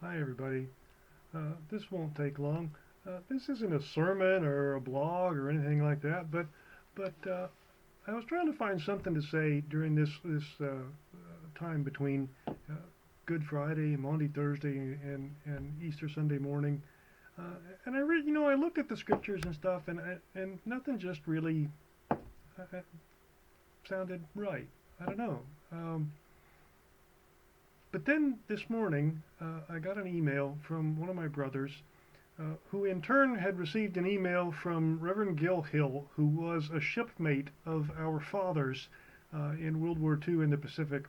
Hi, everybody. This won't take long. This isn't a sermon or a blog or anything like that, but I was trying to find something to say during this time between Good Friday, Maundy Thursday, and Easter Sunday morning. And I read, I looked at the scriptures and stuff, and nothing just really sounded right. I don't know. But then this morning, I got an email from one of my brothers, who in turn had received an email from Reverend Gil Hill, who was a shipmate of our father's in World War II in the Pacific.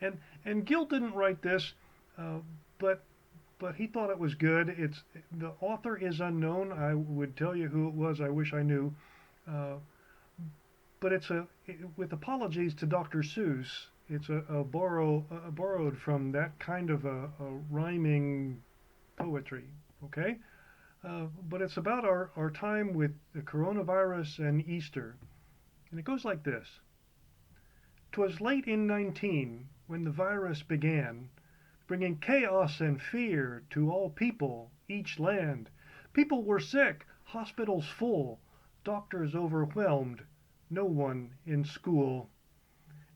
And Gil didn't write this, uh, but but he thought it was good. It's the author is unknown. I would tell you who it was. I wish I knew. Uh, but with apologies to Dr. Seuss. It's borrowed from that kind of a rhyming poetry. Okay, but it's about our time with the coronavirus and Easter, and it goes like this: 'Twas late in 19 when the virus began, bringing chaos and fear to all people, each land. People were sick, hospitals full, doctors overwhelmed, no one in school.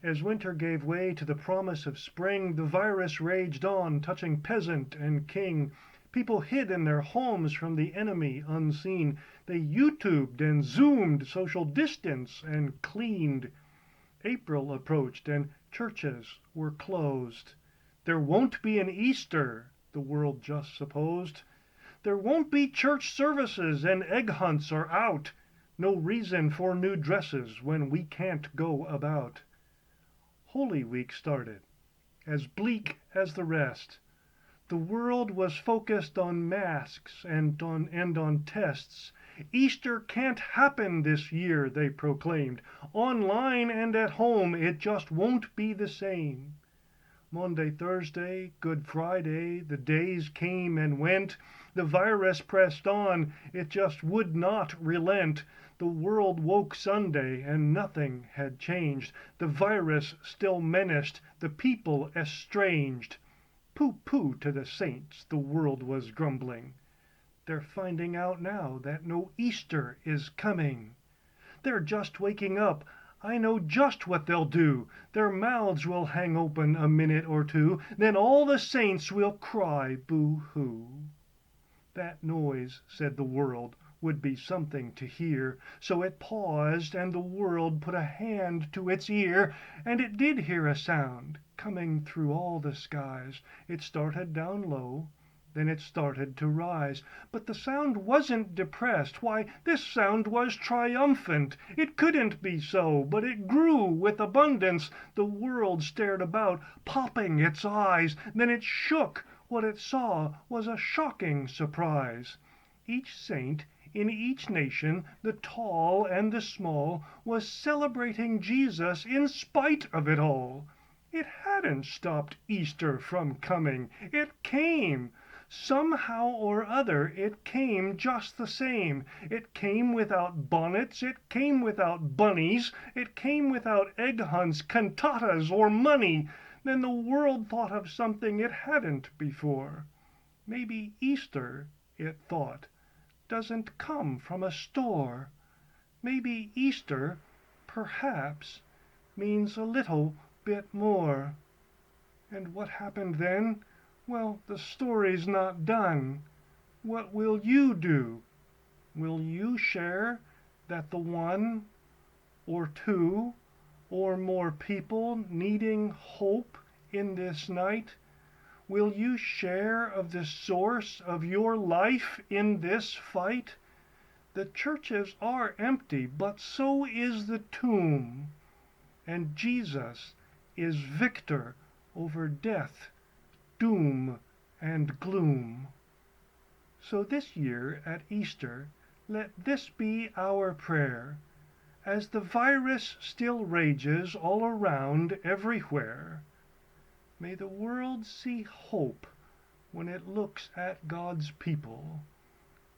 As winter gave way to the promise of spring, the virus raged on, touching peasant and king. People hid in their homes from the enemy unseen. They YouTubed and Zoomed social distance and cleaned. April approached and churches were closed. There won't be an Easter, the world just supposed. There won't be church services and egg hunts are out. No reason for new dresses when we can't go about. Holy Week started, as bleak as the rest. The world was focused on masks and on tests. Easter can't happen this year, they proclaimed. Online and at home, it just won't be the same. Monday, Thursday, Good Friday, the days came and went. The virus pressed on, it just would not relent. The world woke Sunday and nothing had changed. The virus still menaced, the people estranged. Pooh-pooh to the saints, the world was grumbling. They're finding out now that no Easter is coming. They're just waking up. I know just what they'll do. Their mouths will hang open a minute or two. Then all the saints will cry boo-hoo. That noise, said the world, would be something to hear. So it paused, and the world put a hand to its ear, and it did hear a sound coming through all the skies. It started down low. Then it started to rise. But the sound wasn't depressed. Why, this sound was triumphant. It couldn't be so, but it grew with abundance. The world stared about, popping its eyes. Then it shook. What it saw was a shocking surprise. Each saint in each nation, the tall and the small, was celebrating Jesus in spite of it all. It hadn't stopped Easter from coming. It came. Somehow or other it came just the same. It came without bonnets, it came without bunnies, it came without egg hunts, cantatas, or money. Then the world thought of something it hadn't before. Maybe Easter, it thought, doesn't come from a store. Maybe Easter, perhaps, means a little bit more. And what happened then? Well, the story's not done. What will you do? Will you share that the one or two or more people needing hope in this night? Will you share of the source of your life in this fight? The churches are empty, but so is the tomb. And Jesus is victor over death, doom, and gloom. So this year at Easter, let this be our prayer. As the virus still rages all around everywhere, may the world see hope when it looks at God's people.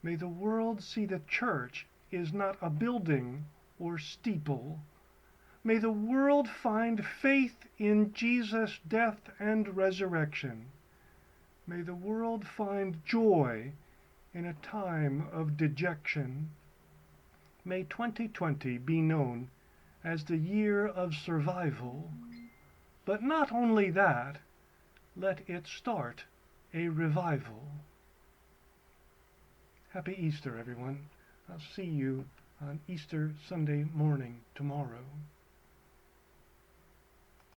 May the world see the church is not a building or steeple. May the world find faith in Jesus' death and resurrection. May the world find joy in a time of dejection. May 2020 be known as the year of survival. But not only that, let it start a revival. Happy Easter, everyone. I'll see you on Easter Sunday morning tomorrow.